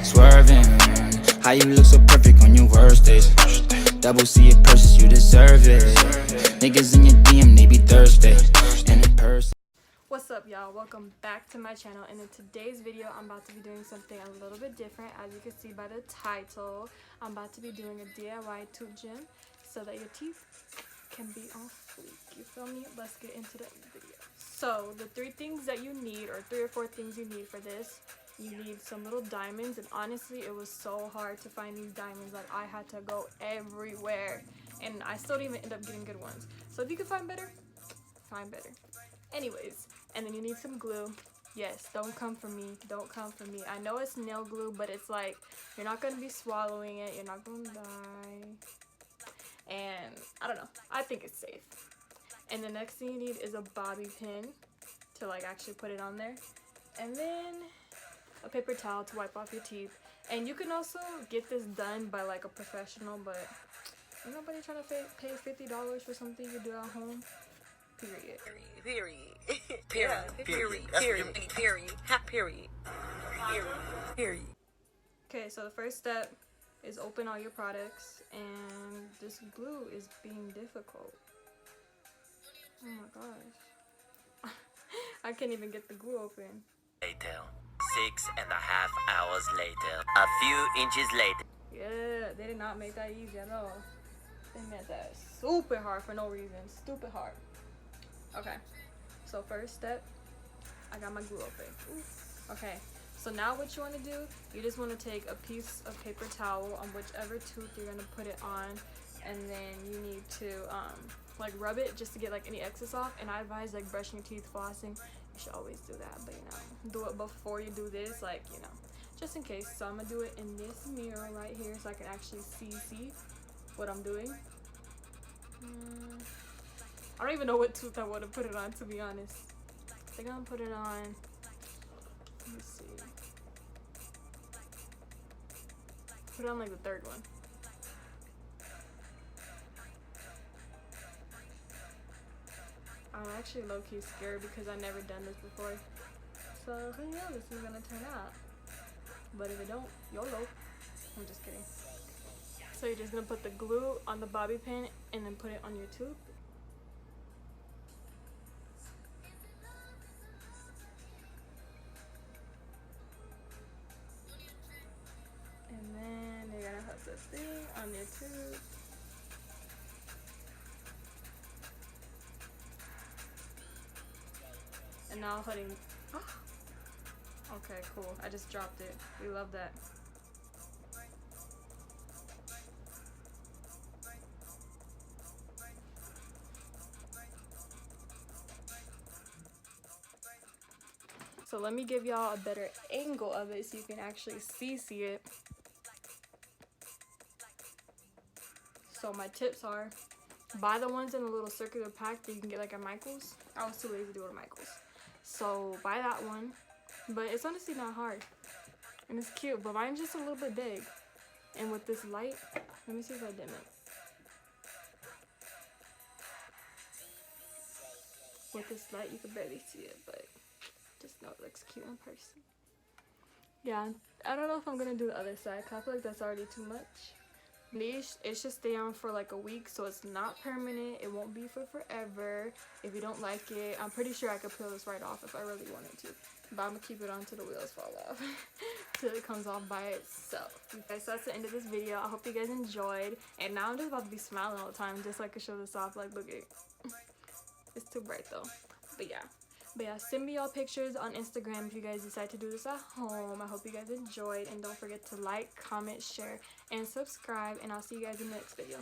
Swerving, how you look so perfect on your worst days. Double C it purchase, you deserve it. Niggas in your DM, they be thirsty. And in person. What's up, y'all? Welcome back to my channel, and in today's video I'm about to be doing something a little bit different. As you can see by the title, I'm about to be doing a DIY tooth gym so that your teeth can be on fleek. You feel me? Let's get into the video. So the three things that you need, or 3 or 4 things you need for this: you need some little diamonds, and honestly it was so hard to find these diamonds. Like, I had to go everywhere and I still didn't even end up getting good ones. So if you can find better, find better. Anyways, and then you need some glue. Yes, don't come for me. Don't come for me. I know it's nail glue, but it's like, you're not going to be swallowing it. You're not going to die. And I don't know. I think it's safe. And the next thing you need is a bobby pin to like actually put it on there. And then a paper towel to wipe off your teeth. And you can also get this done by like a professional, but ain't nobody trying to pay $50 for something you do at home. Period. Okay, so the first step is open all your products, and this glue is being difficult. Oh my gosh. I can't even get the glue open. Later. 6.5 hours later. A few inches later. Yeah, they did not make that easy at all. They made that super hard for no reason. Stupid hard. Okay, so first step, I got my glue open. Ooh. Okay, so now what you want to do, you just want to take a piece of paper towel on whichever tooth you're going to put it on, and then you need to like rub it just to get like any excess off. And I advise like brushing your teeth, flossing. You should always do that, but you know, do it before you do this, like, you know, just in case. So I'm gonna do it in this mirror right here so I can actually see what I'm doing. I don't even know what tooth I want to put it on, to be honest. I think I'm gonna put it on, let me see, put it on like the third one. I'm actually low-key scared because I've never done this before. So who knows this is gonna turn out. But if it don't, YOLO. I'm just kidding. So you're just gonna put the glue on the bobby pin and then put it on your tooth. And then you're gonna put this thing on your tooth. And now putting, okay, cool. I just dropped it. We love that. So let me give y'all a better angle of it so you can actually see it. So my tips are, buy the ones in a little circular pack that you can get like at Michael's. I was too lazy to go to Michael's. So buy that one. But it's honestly not hard. And it's cute, but mine's just a little bit big. And with this light, let me see if I dim it. With this light, you can barely see it, but just know it looks cute in person. Yeah, I don't know if I'm gonna do the other side, because I feel like that's already too much. These, it should stay on for like a week, so it's not permanent. It won't be for forever. If you don't like it, I'm pretty sure I could peel this right off if I really wanted to. But I'm gonna keep it on till the wheels fall off. Till it comes off by itself. Okay, so that's the end of this video. I hope you guys enjoyed. And now I'm just about to be smiling all the time just so I can show this off. Like, look at it. It's too bright though. But yeah, send me y'all pictures on Instagram if you guys decide to do this at home. I hope you guys enjoyed, and don't forget to like, comment, share, and subscribe, and I'll see you guys in the next video.